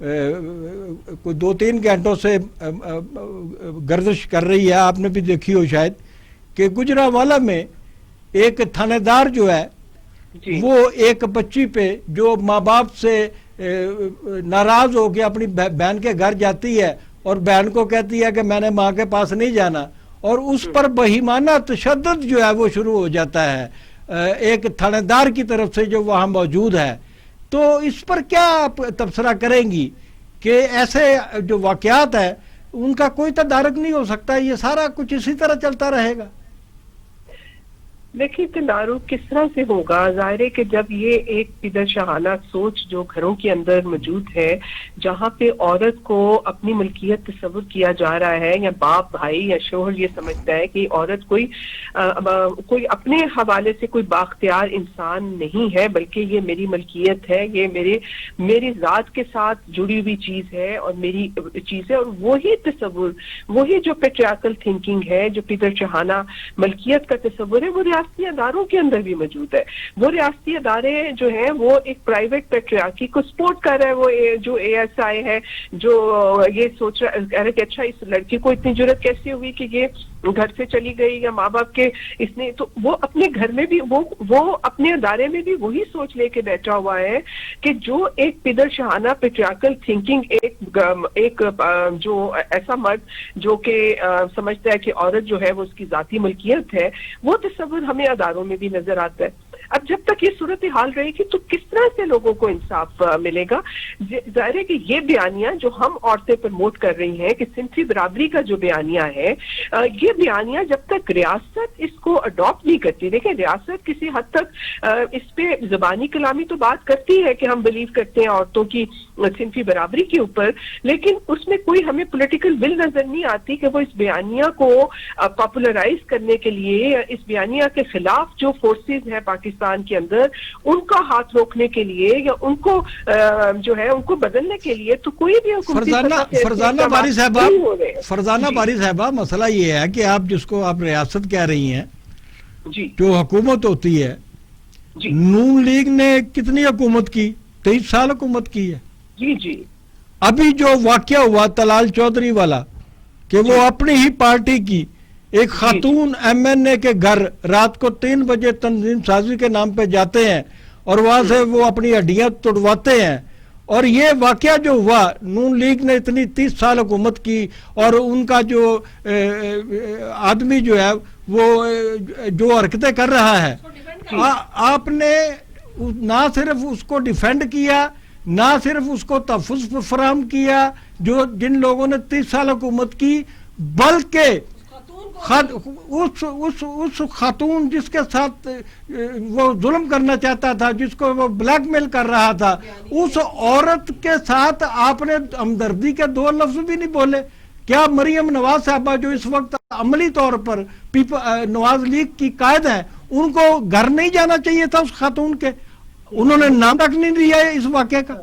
کوئی 2-3 گھنٹوں سے گردش کر رہی ہے، آپ نے بھی دیکھی ہو شاید، کہ گجرانوالہ میں ایک تھانے دار جو ہے وہ ایک بچی پہ جو ماں باپ سے ناراض ہو کے اپنی بہن کے گھر جاتی ہے اور بہن کو کہتی ہے کہ میں نے ماں کے پاس نہیں جانا، اور اس پر بہیمانہ تشدد جو ہے وہ شروع ہو جاتا ہے ایک تھانے دار کی طرف سے جو وہاں موجود ہے. تو اس پر کیا آپ تبصرہ کریں گی کہ ایسے جو واقعات ہیں ان کا کوئی تدارک نہیں ہو سکتا، یہ سارا کچھ اسی طرح چلتا رہے گا؟ دیکھیے تدارک کس طرح سے ہوگا؟ ظاہر ہے کہ جب یہ ایک پدر شاہانہ سوچ جو گھروں کے اندر موجود ہے، جہاں پہ عورت کو اپنی ملکیت تصور کیا جا رہا ہے، یا باپ بھائی یا شوہر یہ سمجھتا ہے کہ عورت کوئی اپنے حوالے سے کوئی بااختیار انسان نہیں ہے، بلکہ یہ میری ملکیت ہے، یہ میری ذات کے ساتھ جڑی ہوئی چیز ہے اور میری چیز ہے. اور وہی تصور، وہی جو پیٹریارکل تھنکنگ ہے، جو پدر شاہانہ ملکیت کا تصور ہے، وہ ریاستی اداروں کے اندر بھی موجود ہے. وہ ریاستی ادارے جو ہیں وہ ایک پرائیویٹ پیٹریارکی کو سپورٹ کر رہا ہے. وہ جو اے ایس آئی ہے جو یہ سوچ رہا ہے کہ اچھا اس لڑکی کو اتنی جرت کیسے ہوئی کہ یہ گھر سے چلی گئی، یا ماں باپ کے اس نے، تو وہ اپنے گھر میں بھی وہ اپنے ادارے میں بھی وہی سوچ لے کے بیٹھا ہوا ہے کہ جو ایک پدر شاہانہ پیٹریارکل تھنکنگ، ایک جو ایسا مرد جو کہ سمجھتا ہے کہ عورت جو ہے وہ اس کی ذاتی ملکیت ہے، وہ تصور ہمیں اداروں میں بھی نظر آتا ہے. اب جب تک یہ صورتحال رہے گی تو کس طرح سے لوگوں کو انصاف ملے گا؟ ظاہر ہے کہ یہ بیانیہ جو ہم عورتیں پروموٹ کر رہی ہیں کہ صنفی برابری کا جو بیانیہ ہے، یہ بیانیہ جب تک ریاست اس کو اڈاپٹ نہیں کرتی، دیکھیں ریاست کسی حد تک اس پہ زبانی کلامی تو بات کرتی ہے کہ ہم بلیو کرتے ہیں عورتوں کی صنفی برابری کے اوپر، لیکن اس میں کوئی ہمیں پولیٹیکل ول نظر نہیں آتی کہ وہ اس بیانیہ کو پاپولرائز کرنے کے لیے، اس بیانیہ کے خلاف جو فورسز ہیں پاکستان کے اندر، ان کا ہاتھ روکنے کے لیے یا ان کو جو ہے ان کو بدلنے کے لیے تو کوئی بھی فرزانہ باری صاحبہ مسئلہ یہ ہے کہ آپ جس کو آپ ریاست کہہ رہی ہیں، جی جو حکومت ہوتی ہے، جی نون لیگ نے کتنی حکومت کی؟ 23 سال حکومت کی ہے. جی جی ابھی جو واقعہ ہوا طلال چودھری والا کہ وہ اپنی ہی پارٹی کی ایک خاتون ایم این اے کے گھر رات کو 3 بجے تنظیم سازی کے نام پہ جاتے ہیں اور وہاں سے وہ اپنی ہڈیاں توڑواتے ہیں. اور یہ واقعہ جو ہوا، نون لیگ نے اتنی 30 سال حکومت کی اور ان کا جو آدمی جو ہے وہ جو حرکتیں کر رہا ہے، آپ نے نہ صرف اس کو ڈیفینڈ کیا، نہ صرف اس کو تحفظ فراہم کیا جو جن لوگوں نے 30 سال حکومت کی، بلکہ اس خاتون جس کے ساتھ وہ ظلم کرنا چاہتا تھا، جس کو وہ بلیک میل کر رہا تھا، اس عورت کے ساتھ آپ نے ہمدردی کے 2 لفظ بھی نہیں بولے. کیا مریم نواز صاحبہ جو اس وقت عملی طور پر نواز لیگ کی قائد ہیں، ان کو گھر نہیں جانا چاہیے تھا اس خاتون کے؟ انہوں نے نام تک نہیں دیا ہے اس واقعے کا.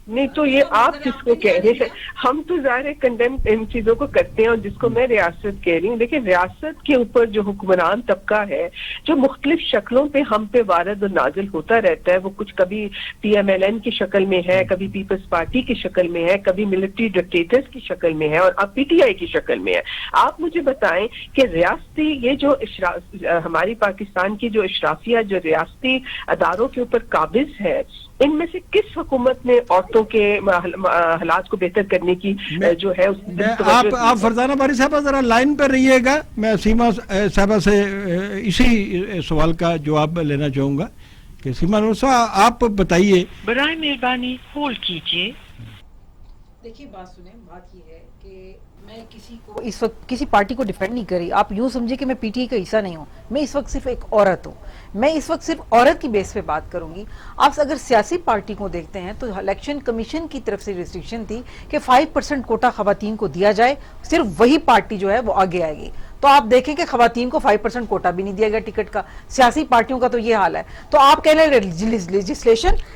نہیں تو یہ آپ جس کو کہہ رہے ہیں، ہم تو ظاہر کنڈیم ان چیزوں کو کرتے ہیں، اور جس کو میں ریاست کہہ رہی ہوں، دیکھیں ریاست کے اوپر جو حکمران طبقہ ہے جو مختلف شکلوں پہ ہم پہ وارد و نازل ہوتا رہتا ہے، وہ کچھ کبھی پی ایم ایل این کی شکل میں ہے، کبھی پیپلز پارٹی کی شکل میں ہے، کبھی ملٹری ڈکٹیٹرز کی شکل میں ہے، اور اب پی ٹی آئی کی شکل میں ہے. آپ مجھے بتائیں کہ ریاستی یہ جو ہماری پاکستان کی جو اشرافیہ جو ریاستی اداروں کے اوپر قابض ہے، ان میں سے کس حکومت نے عورتوں کے حالات کو بہتر کرنے کی جو ہے آپ فرزانہ باری صاحبہ ذرا لائن پر رہیے گا، میں سیما صاحبہ سے اسی سوال کا جواب لینا چاہوں گا کہ سیما نورسا آپ بتائیے. برائے مہربانی ہولڈ کیجیے. دیکھیے بات سنیں، بات یہ ہے کہ میں کسی کو اس وقت کسی پارٹی کو ڈیفینڈ نہیں کر رہی. آپ یوں سمجھے کہ میں پی ٹی آئی کا حصہ نہیں ہوں. میں اس وقت صرف ایک عورت ہوں. میں اس وقت صرف عورت کی بیس پہ بات کروں گی. آپ اگر سیاسی پارٹی کو دیکھتے ہیں تو الیکشن کمیشن کی طرف سے ریسٹرکشن تھی کہ 5% کوٹا خواتین کو دیا جائے، صرف وہی پارٹی جو ہے وہ آگے آئے گی. تو آپ دیکھیں کہ خواتین کو 5% کوٹا بھی نہیں دیا گیا ٹکٹ کا. سیاسی پارٹیوں کا تو یہ حال ہے. تو آپ کہہ لیں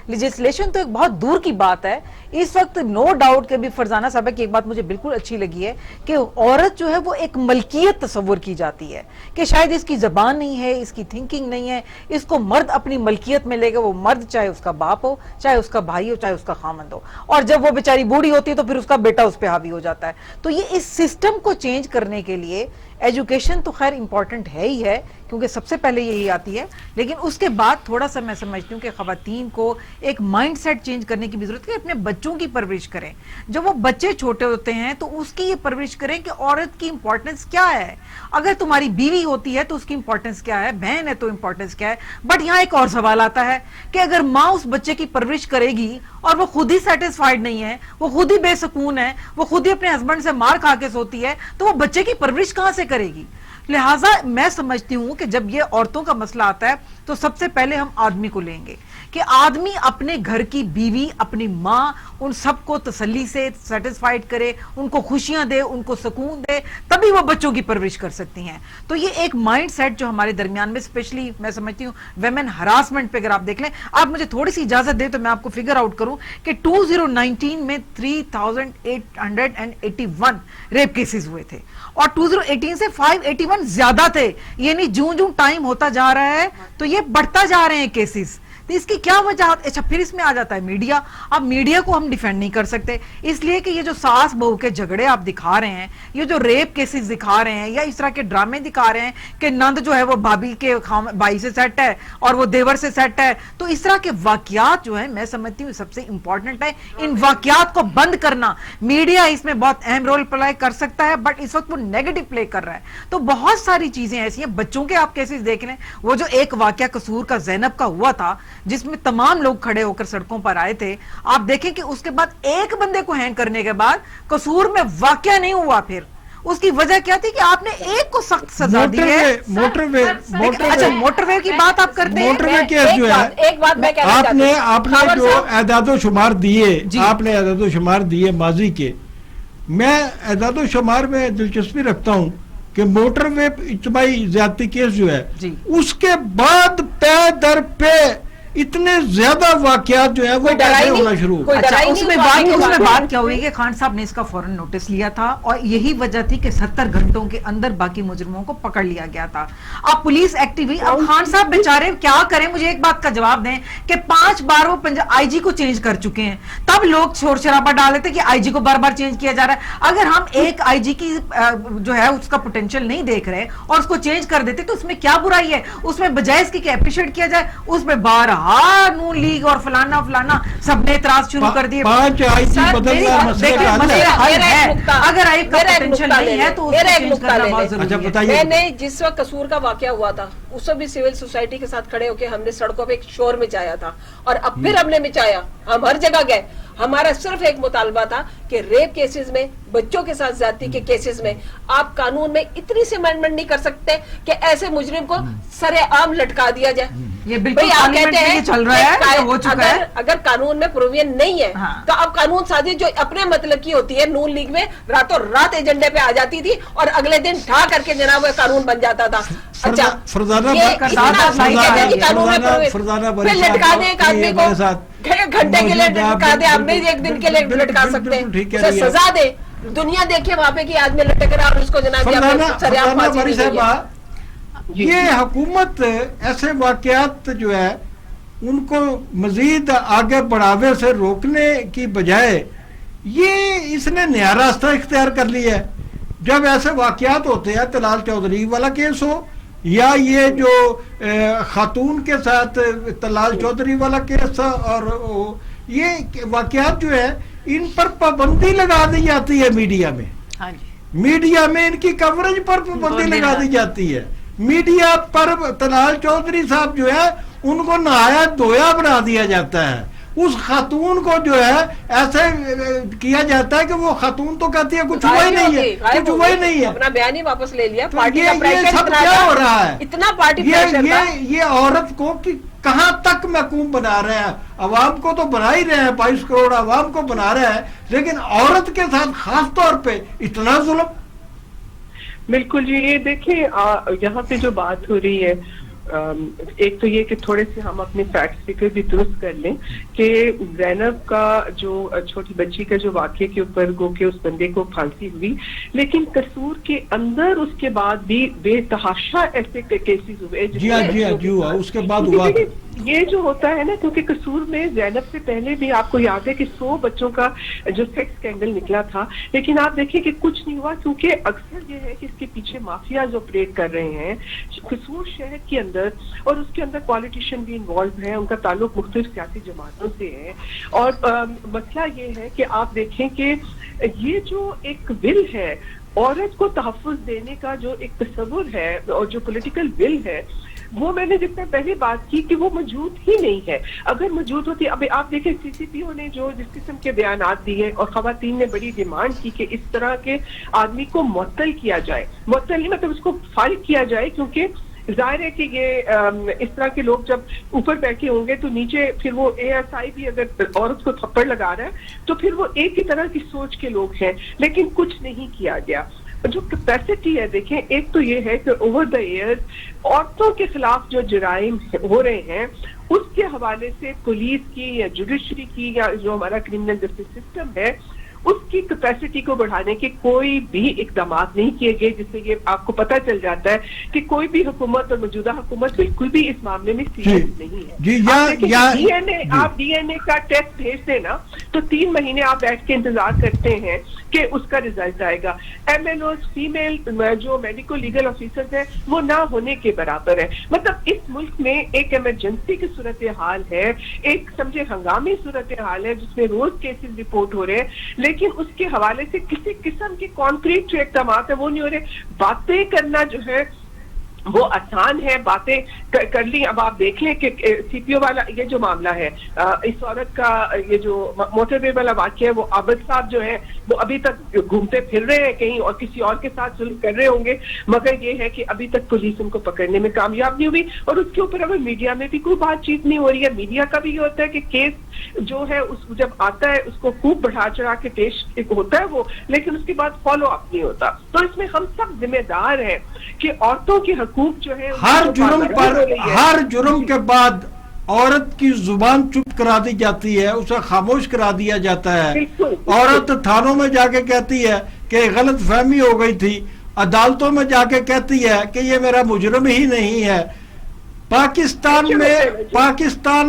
لیجسلیشن تو ایک بہت دور کی بات ہے. اس وقت نو ڈاؤٹ کہ بھی فرزانہ صاحبہ کی ایک بات مجھے بالکل اچھی لگی ہے کہ عورت جو ہے وہ ایک ملکیت تصور کی جاتی ہے کہ شاید اس کی زبان نہیں ہے, اس کی تھنکنگ نہیں ہے, اس کو مرد اپنی ملکیت میں لے گا. وہ مرد چاہے اس کا باپ ہو, چاہے اس کا بھائی ہو, چاہے اس کا خامند ہو, اور جب وہ بیچاری بوڑھی ہوتی ہے تو پھر اس کا بیٹا اس پہ حاوی ہو جاتا ہے. تو یہ اس سسٹم کو چینج کرنے کے لیے ایجوکیشن تو خیر امپورٹنٹ ہے ہی ہے کیونکہ سب سے پہلے یہی آتی ہے, لیکن اس کے بعد تھوڑا سا میں سمجھتی ہوں کہ خواتین کو ایک مائنڈ سیٹ چینج کرنے کی بھی ضرورت ہے. اپنے بچوں کی پرورش کریں. جب وہ بچے چھوٹے ہوتے ہیں تو اس کی یہ پرورش کریں کہ عورت کی امپورٹنس کیا ہے. اگر تمہاری بیوی ہوتی ہے تو اس کی امپورٹنس کیا ہے, بہن ہے تو امپورٹنس کیا ہے. بٹ یہاں ایک اور سوال آتا ہے کہ اگر ماں اس بچے کی پرورش کرے گی اور وہ خود ہی سیٹسفائیڈ نہیں ہے, وہ خود ہی بے سکون ہے, وہ خود ہی اپنے ہسبینڈ سے مار کھا کے سوتی ہے, تو وہ بچے کی پرورش کہاں سے کرے گی. لہٰذا میں سمجھتی ہوں کہ جب یہ عورتوں کا مسئلہ آتا ہے تو سب سے پہلے ہم آدمی کو لیں گے کہ آدمی اپنے گھر کی بیوی, اپنی ماں, ان سب کو تسلی سے سیٹسفائیڈ کرے, ان کو خوشیاں دے, ان کو سکون دے, تبھی وہ بچوں کی پرورش کر سکتی ہیں. تو یہ ایک مائنڈ سیٹ جو ہمارے درمیان میں اسپیشلی میں سمجھتی ہوں ویمن ہراسمنٹ پہ اگر آپ دیکھ لیں. آپ مجھے تھوڑی سی اجازت دیں تو میں آپ کو فگر آؤٹ کروں کہ 2019 میں 3881 ریپ کیسز ہوئے تھے اور 2018 سے 581 زیادہ تھے. یعنی جوں ٹائم ہوتا جا رہا ہے تو یہ بڑھتا جا رہے ہیں کیسز. تو اس کی کیا وجہ. اچھا پھر اس میں آ جاتا ہے میڈیا. اب میڈیا کو ہم ڈیفینڈ نہیں کر سکتے اس لیے کہ یہ جو ساس بہو کے جھگڑے آپ دکھا رہے ہیں, یہ جو ریپ کیسز دکھا رہے ہیں, یا اس طرح کے ڈرامے دکھا رہے ہیں کہ نند جو ہے وہ بھابھی کے بھائی سے سیٹ ہے اور وہ دیور سے سیٹ ہے, تو اس طرح کے واقعات جو ہیں میں سمجھتی ہوں سب سے امپورٹنٹ ہے ان واقعات کو بند کرنا. میڈیا اس میں بہت اہم رول پلے کر سکتا ہے بٹ اس وقت وہ نیگیٹو پلے کر رہا ہے. تو بہت ساری چیزیں ایسی ہیں. بچوں کے آپ کیسز دیکھ لیں, وہ جو ایک واقعہ قصور کا زینب کا ہوا تھا جس میں تمام لوگ کھڑے ہو کر سڑکوں پر آئے تھے, آپ دیکھیں کہ اس کے بعد ایک بندے کو ہینگ کرنے کے بعد قصور میں واقعہ نہیں ہوا. پھر اس کی وجہ کیا تھی کہ آپ نے ایک کو سخت سزا دی ہے. موٹر وے اچھا موٹر وے کی بات آپ کرتے ہیں. موٹر وے کیس جو ہے ایک بات میں کہنا آپ نے جو اعداد و شمار دیے, جی. آپ نے اعداد و شمار دیے ماضی کے, میں اعداد و شمار میں دلچسپی رکھتا ہوں کہ موٹر وے اجتماعی زیادتی کیس جو ہے جی. اس کے بعد پے در پہ اتنے زیادہ واقعات جو ہیں وہ کیسے ہونا شروع ہو. اچھا اس میں بات کیا ہوئی کہ خان صاحب نے اس کا فوراً نوٹس لیا تھا اور یہی وجہ تھی کہ 70 گھنٹوں کے اندر باقی مجرموں کو پکڑ لیا گیا تھا. اب پولیس ایکٹیو ہوئی. اب خان صاحب بیچارے کیا کریں, مجھے ایک بات کا جواب دیں کہ 5 بار وہ آئی جی کو چینج کر چکے ہیں, تب لوگ شور شرابہ ڈالے تھے کہ آئی جی کو بار بار چینج کیا جا رہا ہے. اگر ہم ایک آئی جی کی جو ہے اس کا پوٹینشیل نہیں دیکھ رہے اور اس کو چینج کر دیتے تو اس میں کیا برائی ہے. اس میں بجائے اس کی کہ اپریشیٹ کیا جائے, اس میں بارہا نون لیگ اور فلانا سب نے اعتراض شروع کر دیے. 5 آئی جی بدلنا مسئلہ ہے. اگر آئی کا پوٹینشیل نہیں ہے تو اس کو چینج کرنا بہت ضروری ہے. بتائیے. میں نے جس وقت قصور کا واقعہ ہوا تھا اس وقت بھی سول سوسائٹی کے ساتھ کھڑے ہو کے ہم نے سڑکوں پہ ایک شور مچایا تھا اور اب پھر ہم نے مچایا. ہم ہر جگہ گئے. ہمارا صرف ایک مطالبہ تھا کہ ریپ کیسز میں, بچوں کے ساتھ زیادتی کے کیسز میں آپ قانون میں اتنی سی امینڈمنٹ نہیں کر سکتے کہ ایسے مجرم کو سرے عام لٹکا دیا جائے. یہ بالکل آپ کہتے ہیں چل رہا ہے, ہو چکا ہے. اگر قانون میں پروویژن نہیں ہے تو اب قانون سازی جو اپنے مطلب کی ہوتی ہے, نون لیگ میں راتوں رات ایجنڈے پہ آ جاتی تھی اور اگلے دن ڈھا کر کے جناب وہ قانون بن جاتا تھا. اچھا پھر لٹکا دیں ایک آدمی کو گھنٹے کے لیے لٹکا دیں, آپ نہیں ایک دن کے لیے لٹکا سکتے ہیں, سزا دے. دنیا دیکھے وہاں پہ کہ آدمی لٹک رہا اور اس کو جناب یہ حکومت ایسے واقعات جو ہے ان کو مزید آگے بڑھاوے سے روکنے کی بجائے یہ اس نے نیا راستہ اختیار کر لیا ہے. جب ایسے واقعات ہوتے ہیں, طلال چودھری والا کیس ہو یا یہ جو خاتون کے ساتھ طلال چودھری والا کیس تھا, اور یہ واقعات جو ہے ان پر پابندی لگا دی جاتی ہے میڈیا میں. میڈیا میں ان کی کوریج پر پابندی لگا دی جاتی ہے. میڈیا پر طلال چودھری صاحب جو ہے ان کو نہایا دھویا بنا دیا جاتا ہے. اس خاتون کو جو ہے ایسے کیا جاتا ہے کہ وہ خاتون تو کہتی ہے کچھ ہوا ہی نہیں ہے, کچھ ہوا ہی نہیں ہے. اپنا بیان ہی واپس لے لیا. یہ سب کیا ہو رہا ہے؟ اتنا پارٹی یہ عورت کو کہاں تک محکوم بنا رہے ہیں. عوام کو تو بنا ہی رہے ہیں, 22 کروڑ عوام کو بنا رہے ہیں, لیکن عورت کے ساتھ خاص طور پہ اتنا ظلم. بالکل جی. یہ دیکھیں یہاں پہ جو بات ہو رہی ہے ایک تو یہ کہ تھوڑے سے ہم اپنے فیکٹ فگر بھی درست کر لیں کہ زینب کا جو چھوٹی بچی کا جو واقعے کے اوپر گو کہ اس بندے کو پھانسی ہوئی, لیکن قصور کے اندر اس کے بعد بھی بے تحاشا ایسے کیسز ہوئے. جی ہوا اس کے بعد ہوا. یہ جو ہوتا ہے نا, کیونکہ قصور میں زینب سے پہلے بھی آپ کو یاد ہے کہ 100 بچوں کا جو سیکس اسکینڈل نکلا تھا, لیکن آپ دیکھیں کہ کچھ نہیں ہوا, کیونکہ اکثر یہ ہے کہ اس کے پیچھے مافیاز آپریٹ کر رہے ہیں قصور شہر کے اندر, اور اس کے اندر پالیٹیشین بھی انوالو ہیں, ان کا تعلق مختلف سیاسی جماعتوں سے ہے. اور مسئلہ یہ ہے کہ آپ دیکھیں کہ یہ جو ایک ول ہے عورت کو تحفظ دینے کا, جو ایک تصور ہے اور جو پولیٹیکل ول ہے, وہ میں نے جتنا پہلے بات کی کہ وہ موجود ہی نہیں ہے. اگر موجود ہوتی, اب آپ دیکھیں سی سی پی او نے جو جس قسم کے بیانات دیے اور خواتین نے بڑی ڈیمانڈ کی کہ اس طرح کے آدمی کو معطل کیا جائے, معطل نہیں مطلب اس کو فائر کیا جائے, کیونکہ ظاہر ہے کہ یہ اس طرح کے لوگ جب اوپر بیٹھے ہوں گے تو نیچے پھر وہ اے ایس آئی بھی اگر عورت کو تھپڑ لگا رہا ہے تو پھر وہ ایک ہی طرح کی سوچ کے لوگ ہیں, لیکن کچھ نہیں کیا گیا. جو کیپیسٹی ہے دیکھیں, ایک تو یہ ہے کہ اوور دا ایئرز عورتوں کے خلاف جو جرائم ہو رہے ہیں اس کے حوالے سے پولیس کی یا جوڈیشری کی یا جو ہمارا کرمنل جسٹس سسٹم ہے اس کی کیپیسٹی کو بڑھانے کے کوئی بھی اقدامات نہیں کیے گئے, جس سے یہ آپ کو پتہ چل جاتا ہے کہ کوئی بھی حکومت اور موجودہ حکومت بالکل بھی اس معاملے میں سیریس نہیں ہے. آپ ڈی این اے کا ٹیسٹ بھیج دینا تو 3 مہینے آپ بیٹھ کے انتظار کرتے ہیں کہ اس کا ریزلٹ آئے گا. ایم ایل اوز فیمیل جو میڈیکل لیگل آفیسرز ہیں وہ نہ ہونے کے برابر ہے. مطلب اس ملک میں ایک ایمرجنسی کی صورتحال ہے, ایک سمجھے ہنگامی صورتحال ہے جس میں روز کیسز رپورٹ ہو رہے ہیں, لیکن اس کے حوالے سے کسی قسم کے کانکریٹ جو اقدامات ہیں وہ نہیں ہو رہے. باتیں کرنا جو ہے وہ آسان ہے, باتیں کر لی. اب آپ دیکھ لیں کہ سی پی او والا یہ جو معاملہ ہے, اس عورت کا یہ جو موٹر وے والا واقعہ ہے, وہ عابد صاحب جو ہے وہ ابھی تک گھومتے پھر رہے ہیں کہیں اور کسی اور کے ساتھ ظلم کر رہے ہوں گے, مگر یہ ہے کہ ابھی تک پولیس ان کو پکڑنے میں کامیاب نہیں ہوئی. اور اس کے اوپر اب میڈیا میں بھی کوئی بات چیت نہیں ہو رہی ہے. میڈیا کا بھی یہ ہوتا ہے کہ کیس جو ہے اس جب آتا ہے اس کو خوب بڑھا چڑھا کے پیش ہوتا ہے وہ, لیکن اس کے بعد فالو اپ نہیں ہوتا. تو اس میں ہم سب ذمہ دار ہیں کہ عورتوں کے حقوق جو ہے ہر جرم کے بعد عورت کی زبان چپ کرا دی جاتی ہے, اسے خاموش کرا دیا جاتا ہے. عورت تھانوں میں جا کے کہتی ہے کہ غلط فہمی ہو گئی تھی, عدالتوں میں جا کے کہتی ہے کہ یہ میرا مجرم ہی نہیں ہے. پاکستان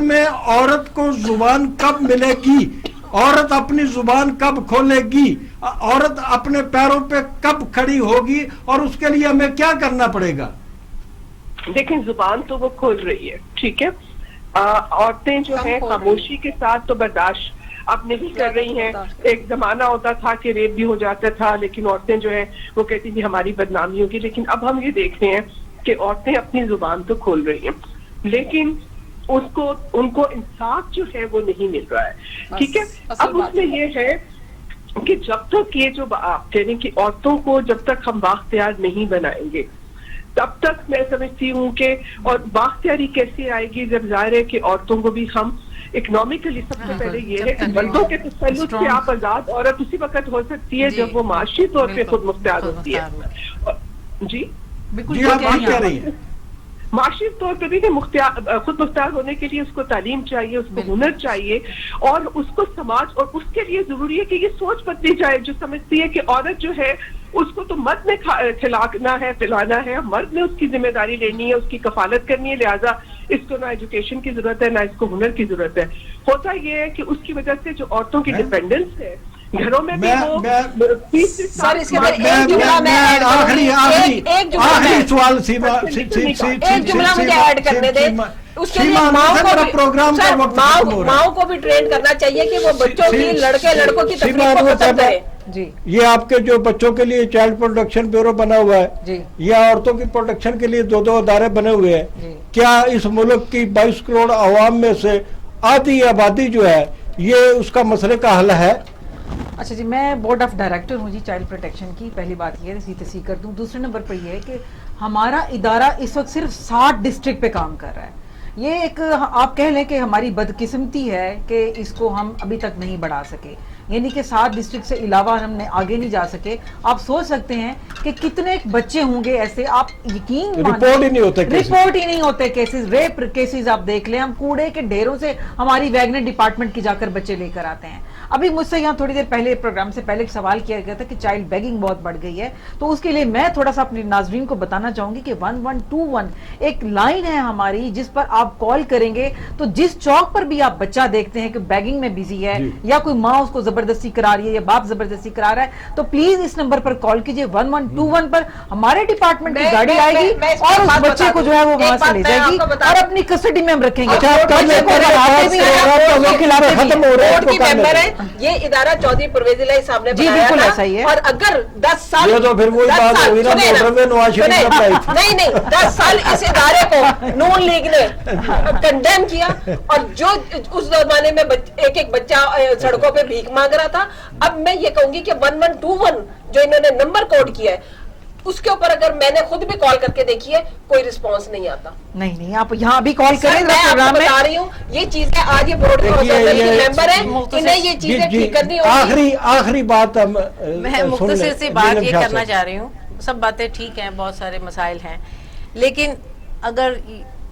میں عورت کو زبان کب ملے گی, عورت اپنی زبان کب کھولے گی, عورت اپنے پیروں پہ کب کھڑی ہوگی, اور اس کے لیے ہمیں کیا کرنا پڑے گا؟ دیکھیں زبان تو وہ کھول رہی ہے, ٹھیک ہے, عورتیں جو ہیں خاموشی کے ساتھ تو برداشت اب نہیں کر رہی ہیں. ایک زمانہ ہوتا تھا کہ ریپ بھی ہو جاتا تھا, لیکن عورتیں جو ہیں وہ کہتی تھی ہماری بدنامی ہوگی. لیکن اب ہم یہ دیکھ رہے ہیں کہ عورتیں اپنی زبان تو کھول رہی ہیں, لیکن ان کو انصاف جو ہے وہ نہیں مل رہا ہے, ٹھیک ہے. اب اس میں یہ ہے کہ جب تک یہ جو آپ کہہ رہے ہیں کہ عورتوں کو جب تک ہم بااختیار نہیں بنائیں گے تب تک میں سمجھتی ہوں کہ, اور بااختیاری کیسے آئے گی جب ظاہر ہے کہ عورتوں کو بھی ہم اکنامکلی سب سے پہلے یہ ہے کہ مردوں کے تسلط سے آپ آزاد عورت اسی وقت ہو سکتی ہے جب وہ معاشی طور پہ خود مختار ہوتی ہے. جی بالکل آپ کہہ رہی ہیں. معاشی طور پہ بھی خود مختار ہونے کے لیے اس کو تعلیم چاہیے, اس کو ہنر چاہیے, اور اس کو سماج, اور اس کے لیے ضروری ہے کہ یہ سوچ بدلی جائے جو سمجھتی ہے کہ عورت جو ہے اس کو تو مرد نے کھلانا ہے, پلانا ہے, مرد نے اس کی ذمہ داری لینی ہے, اس کی کفالت کرنی ہے, لہٰذا اس کو نہ ایجوکیشن کی ضرورت ہے نہ اس کو ہنر کی ضرورت ہے. ہوتا یہ ہے کہ اس کی وجہ سے جو عورتوں کی ڈیپینڈنس ہے گھروں میں بھی آخری سوال ماؤں کو بھی ٹرین کرنا چاہیے کہ وہ بچوں کی لڑکوں کی تکلیف کو ختم کرے. جی یہ آپ کے جو بچوں کے لیے چائلڈ پروٹیکشن بیورو بنا ہوا ہے, یا عورتوں کی پروٹیکشن کے لیے 2 ادارے بنے ہوئے ہیں, کیا اس ملک کی 22 کروڑ عوام میں سے آدھی آبادی جو ہے یہ اس کا مسئلے کا حل ہے؟ اچھا جی, میں بورڈ آف ڈائریکٹر ہوں جی چائلڈ پروٹیکشن کی. پہلی بات یہ ہے تصحیح کر دوں. دوسرے نمبر پر یہ ہے کہ ہمارا ادارہ اس وقت صرف 60 ڈسٹرکٹ پہ کام کر رہا ہے, یہ ایک آپ کہہ لیں کہ ہماری بدقسمتی ہے کہ اس کو ہم ابھی تک نہیں بڑھا سکے، یعنی کہ 7 ڈسٹرکٹ سے علاوہ ہم نے آگے نہیں جا سکے. آپ سوچ سکتے ہیں کہ کتنے بچے ہوں گے ایسے، آپ یقین رپورٹ ہی نہیں ہوتے کیسز، رپورٹ ہی نہیں ہوتے کیسز، ریپ کیسز آپ دیکھ لیں. ہم کوڑے کے ڈھیروں سے ہماری ویگنر ڈپارٹمنٹ کی جا کر بچے لے کر آتے ہیں. ابھی مجھ سے یہاں تھوڑی دیر پہلے پروگرام سے پہلے ایک سوال کیا گیا تھا کہ چائلڈ بیگنگ بہت بڑھ گئی ہے، تو اس کے لیے میں تھوڑا سا اپنے ناظرین کو بتانا چاہوں گی کہ 1121 ایک لائن ہے ہماری جس پر آپ کال کریں گے تو جس چوک پر بھی آپ بچہ دیکھتے ہیں کہ بیگنگ میں بزی ہے یا کوئی ماں اس کو زبردستی کرا رہی ہے یا باپ زبردستی کرا رہا ہے، تو پلیز اس نمبر پر کال کیجئے 1121 پر. ہمارے ڈپارٹمنٹ کی گاڑی آئے گی اور اس بچے کو جو ہے وہ وہاں سے لے جائے گی اور اپنی کسٹڈی میں ہم رکھیں گے. یہ ادارہ چودھری پرویز الہی صاحب نے جی بالکل ایسا ہی ہے. اور اگر 10 سال یہ تو پھر وہی بات ہوئی نا موٹر میں نواز شریف نے اپلائی تھی. نہیں 10 سال اس ادارے کو نون لیگ نے کنڈیم کیا اور جو اس زمانے میں ایک بچہ سڑکوں پہ بھیک مانگ رہا تھا. اب میں یہ کہوں گی کہ 1121 جو انہوں نے نمبر کوڈ کیا ہے اس کے اوپر اگر میں نے خود بھی کال کر کے دیکھی ہے کوئی رسپانس نہیں آتا. نہیں آپ یہاں ابھی کال کریں. میں آپ کو بتا رہی ہوں یہ چیزیں آج یہ بورڈ کے ممبر ہیں انہیں یہ چیزیں ٹھیک کرنی ہوگی. آخری بات میں مختصر سی بات یہ کرنا چاہ رہی ہوں. سب باتیں ٹھیک ہیں، بہت سارے مسائل ہیں، لیکن اگر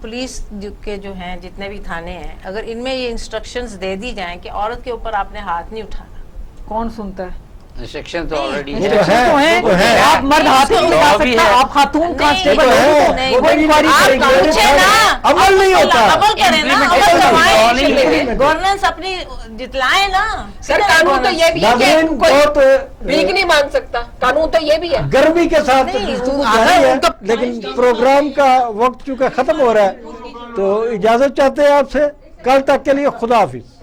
پولیس کے جو ہیں جتنے بھی تھانے ہیں اگر ان میں یہ انسٹرکشنز دے دی جائیں کہ عورت کے اوپر آپ نے ہاتھ نہیں اٹھانا. کون سنتا ہے؟ سیکشن تو آلریڈی ہے. آپ مرد ہاتھ نہیں اٹھا سکتا، آپ خاتون کانسٹیبل عمل نہیں ہوتا. عمل کریں نا، عمل کروائیں، گورننس اپنی جتلائیں نا. سر قانون تو یہ بھی ہے کہ کوئی بھیک نہیں مانگ سکتا، قانون تو یہ بھی ہے. گرمی کے ساتھ گفتگو جاری ہے لیکن پروگرام کا وقت چونکہ ختم ہو رہا ہے تو اجازت چاہتے ہیں آپ سے. کل تک کے لیے خدا حافظ.